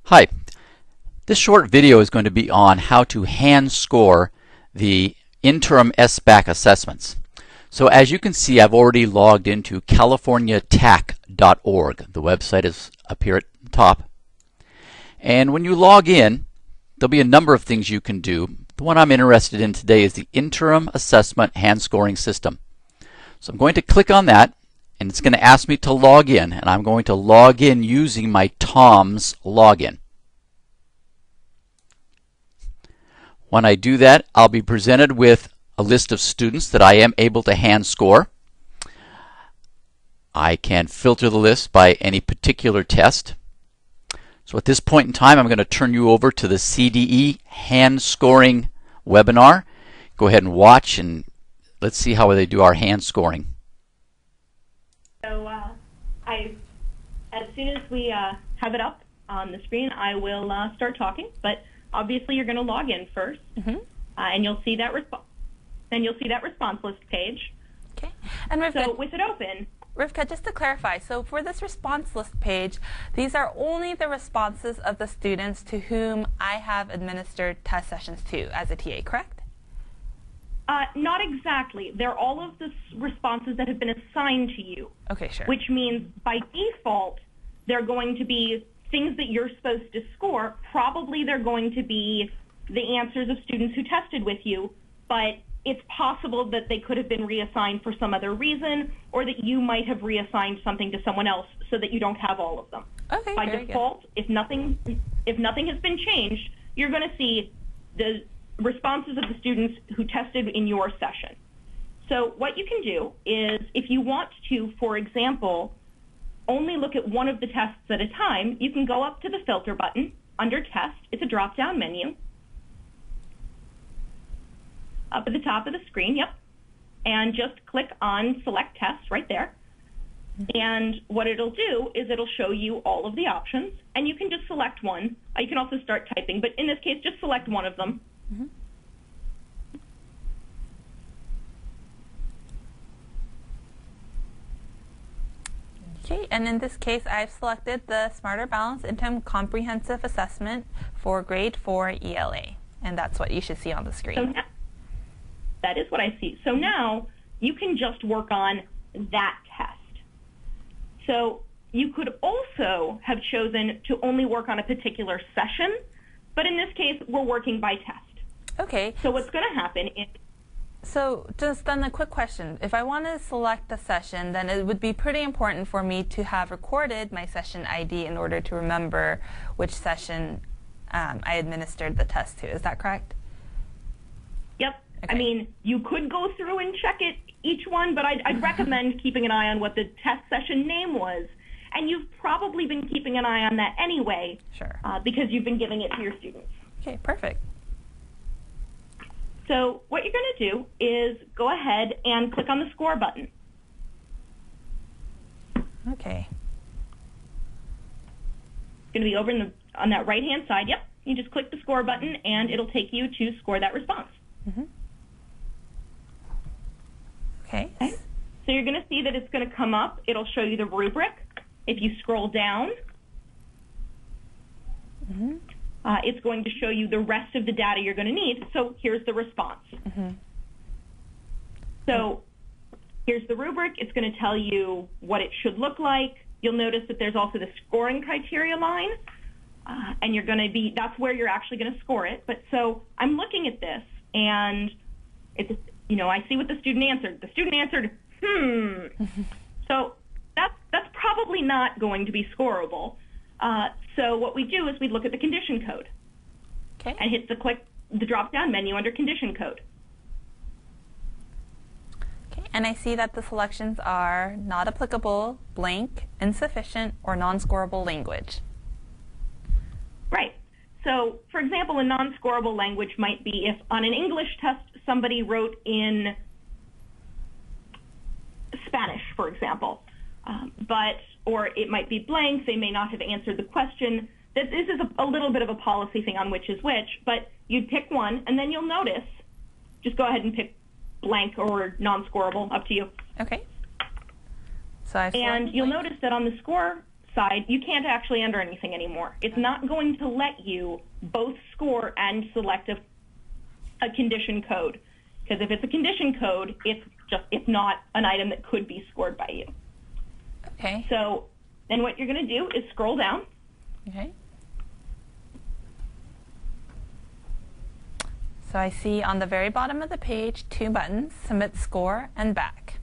Hi, this short video is going to be on how to hand score the interim SBAC assessments. So as you can see, I've already logged into californiatac.org. The website is up here at the top. And when you log in, there'll be a number of things you can do. The one I'm interested in today is the Interim Assessment Hand Scoring System. So I'm going to click on that, and it's going to ask me to log in, and I'm going to log in using my TOMS login. When I do that, I'll be presented with a list of students that I am able to hand score. I can filter the list by any particular test. So at this point in time, I'm going to turn you over to the CDE hand scoring webinar. Go ahead and watch, and let's see how they do our hand scoring. So as soon as we have it up on the screen, I will start talking. But obviously, you're going to log in first, and you'll see that response list page. Okay. And Rivka, so with it open, Rivka, just to clarify, so for this response list page, these are only the responses of the students to whom I have administered test sessions to as a TA, correct? Not exactly. They're all of the responses that have been assigned to you. Okay, sure. Which means by default, they're going to be things that you're supposed to score. Probably they're going to be the answers of students who tested with you, but it's possible that they could have been reassigned for some other reason, or that you might have reassigned something to someone else so that you don't have all of them. Okay, by very default, good. if nothing has been changed, you're going to see the responses of the students who tested in your session. So what you can do is, if you want to, for example, only look at one of the tests at a time, you can go up to the filter button under test. It's a drop-down menu up at the top of the screen, yep, and just click on select test right there. And what it'll do is it'll show you all of the options, and you can just select one. You can also start typing, but in this case, just select one of them. Okay, and in this case, I've selected the Smarter Balanced Interim Comprehensive Assessment for Grade 4 ELA, and that's what you should see on the screen. So now, that is what I see. So now you can just work on that test. So you could also have chosen to only work on a particular session, but in this case, we're working by test. Okay. So what's going to happen is... So just then a quick question. If I want to select a session, then it would be pretty important for me to have recorded my session ID in order to remember which session I administered the test to. Is that correct? Yep. Okay. I mean, you could go through and check it each one, but I'd recommend keeping an eye on what the test session name was. And you've probably been keeping an eye on that anyway. Sure. Because you've been giving it to your students. Okay, perfect. So what you're going to do is go ahead and click on the score button. Okay. It's going to be over on that right-hand side. Yep. You just click the score button, and it'll take you to score that response. Okay. So you're going to see that it's going to come up. It'll show you the rubric. If you scroll down, it's going to show you the rest of the data you're going to need. So here's the response. So here's the rubric. It's going to tell you what it should look like. You'll notice that there's also the scoring criteria line, and you're going to be, that's where you're actually going to score it. But so I'm looking at this, and it's, I see what the student answered. The student answered, So that's probably not going to be scoreable. So what we do is we look at the condition code, and hit the drop-down menu under condition code. Okay, and I see that the selections are not applicable, blank, insufficient, or non-scorable language. Right. So, for example, a non-scorable language might be if on an English test somebody wrote in Spanish, for example, or it might be blank. They may not have answered the question. This is a little bit of a policy thing on which is which, but you'd pick one, and then you'll notice, just go ahead and pick blank or non-scorable, up to you. Okay. So and you'll notice that on the score side, you can't actually enter anything anymore. It's not going to let you both score and select a condition code. Because if it's a condition code, it's not an item that could be scored by you. Okay. So then what you're going to do is scroll down. Okay. So I see on the very bottom of the page 2 buttons, Submit Score and Back.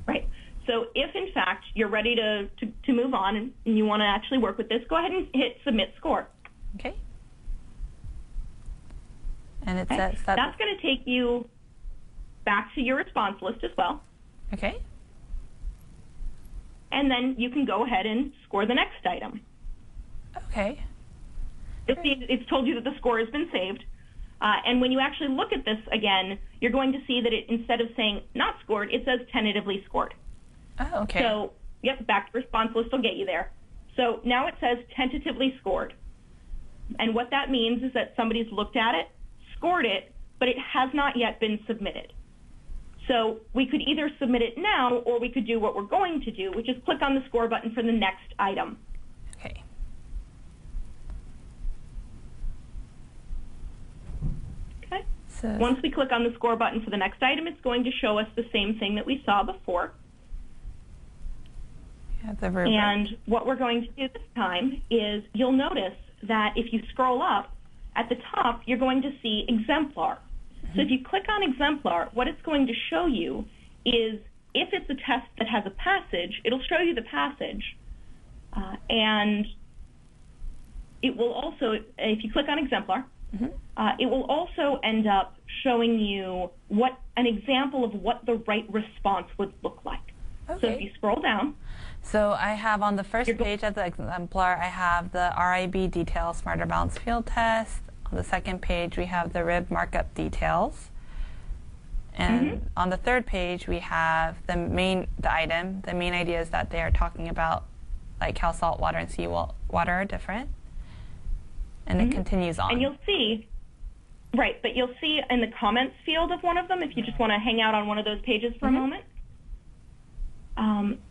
Right. So if, in fact, you're ready to move on and you want to actually work with this, go ahead and hit Submit Score. Okay. And it Okay. says that... That's going to take you back to your response list as well. Okay. And then you can go ahead and score the next item. Okay. You'll see it's told you that the score has been saved. And when you actually look at this again, you're going to see that it, instead of saying not scored, it says tentatively scored. Oh, okay. So, yep, back to response list will get you there. So now it says tentatively scored. And what that means is that somebody's looked at it, scored it, but it has not yet been submitted. So we could either submit it now, or we could do what we're going to do, which is click on the score button for the next item. Okay. Okay. So Once we click on the score button for the next item, it's going to show us the same thing that we saw before. we have the rubric. And what we're going to do this time is you'll notice that if you scroll up, at the top, you're going to see exemplar. So if you click on exemplar, what it's going to show you is if it's a test that has a passage, it'll show you the passage. And it will also, if you click on exemplar, it will also end up showing you what an example of what the right response would look like. Okay. So if you scroll down, So I have on the first page of the exemplar, I have the RIB details Smarter Balance Field Test. On the second page, we have the RIB markup details. And on the third page, we have the item. The main idea is that they are talking about like how salt water and seawater are different. And it continues on. and you'll see, right, but you'll see in the comments field of one of them, if you just want to hang out on one of those pages for a moment,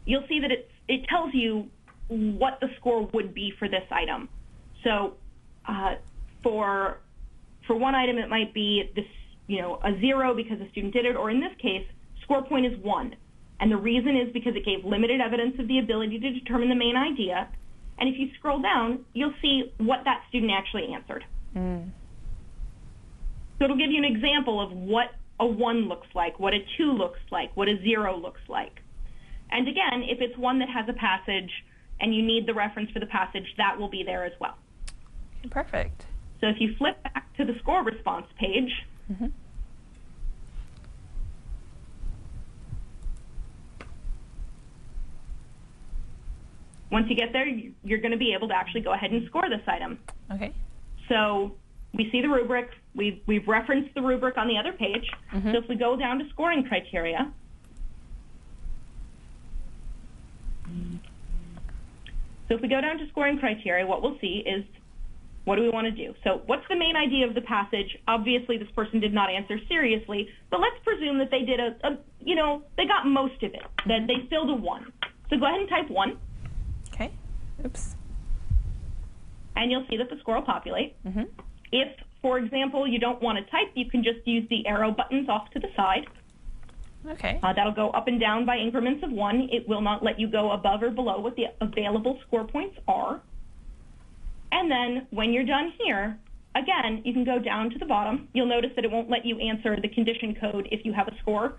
you'll see that it tells you what the score would be for this item. So for one item, it might be this, a 0 because the student did it, or in this case, score point is 1. And the reason is because it gave limited evidence of the ability to determine the main idea. And if you scroll down, you'll see what that student actually answered. So it'll give you an example of what a 1 looks like, what a 2 looks like, what a 0 looks like. And again, if it's one that has a passage and you need the reference for the passage, that will be there as well. Perfect. So if you flip back to the score response page, once you get there, you're going to be able to actually go ahead and score this item. Okay. So we see the rubric. We've referenced the rubric on the other page. So if we go down to scoring criteria, what we'll see is, what do we want to do? So what's the main idea of the passage? Obviously, this person did not answer seriously, but let's presume that they did they got most of it, that they filled a 1. So go ahead and type 1. Okay. Oops. And you'll see that the score will populate. If, for example, you don't want to type, you can just use the arrow buttons off to the side. Okay. That'll go up and down by increments of 1. It will not let you go above or below what the available score points are. And then when you're done here, again, you can go down to the bottom. You'll notice that it won't let you answer the condition code if you have a score.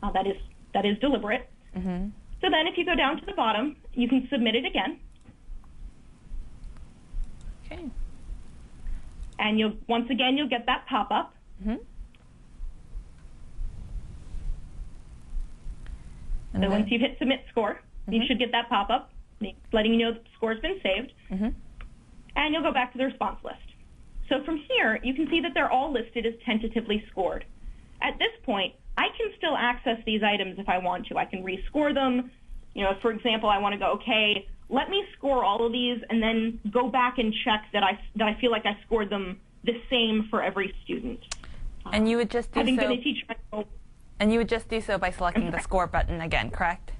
That is deliberate. So then if you go down to the bottom, you can submit it again. Okay. And once again, you'll get that pop-up. So once you've hit submit score, you should get that pop-up letting you know that the score's been saved. And you'll go back to the response list. So from here, you can see that they're all listed as tentatively scored. At this point, I can still access these items if I want to. I can rescore them. For example, I want to go, okay, let me score all of these and then go back and check that I feel like I scored them the same for every student. And you would just do Having so. been a teacher, And you would just do so by selecting the score button again, correct?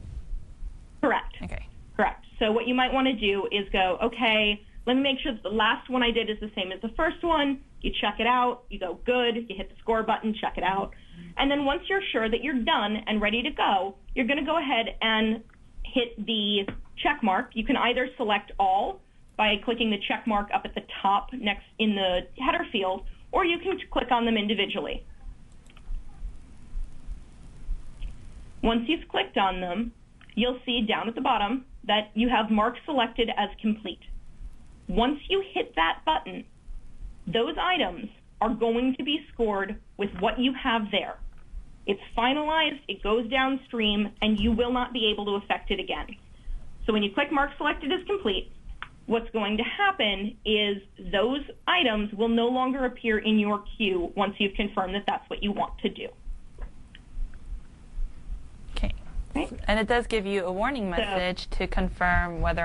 Correct. Okay. Correct. So what you might want to do is go, okay, let me make sure that the last one I did is the same as the first one. You check it out. You go, good. You hit the score button, check it out. And then once you're sure that you're done and ready to go, you're going to go ahead and hit the check mark. You can either select all by clicking the check mark up at the top next in the header field, or you can click on them individually. Once you've clicked on them, you'll see down at the bottom that you have mark selected as complete. Once you hit that button, those items are going to be scored with what you have there. It's finalized, it goes downstream, and you will not be able to affect it again. So when you click mark selected as complete, what's going to happen is those items will no longer appear in your queue once you've confirmed that that's what you want to do. Okay. Right? And it does give you a warning message to confirm whether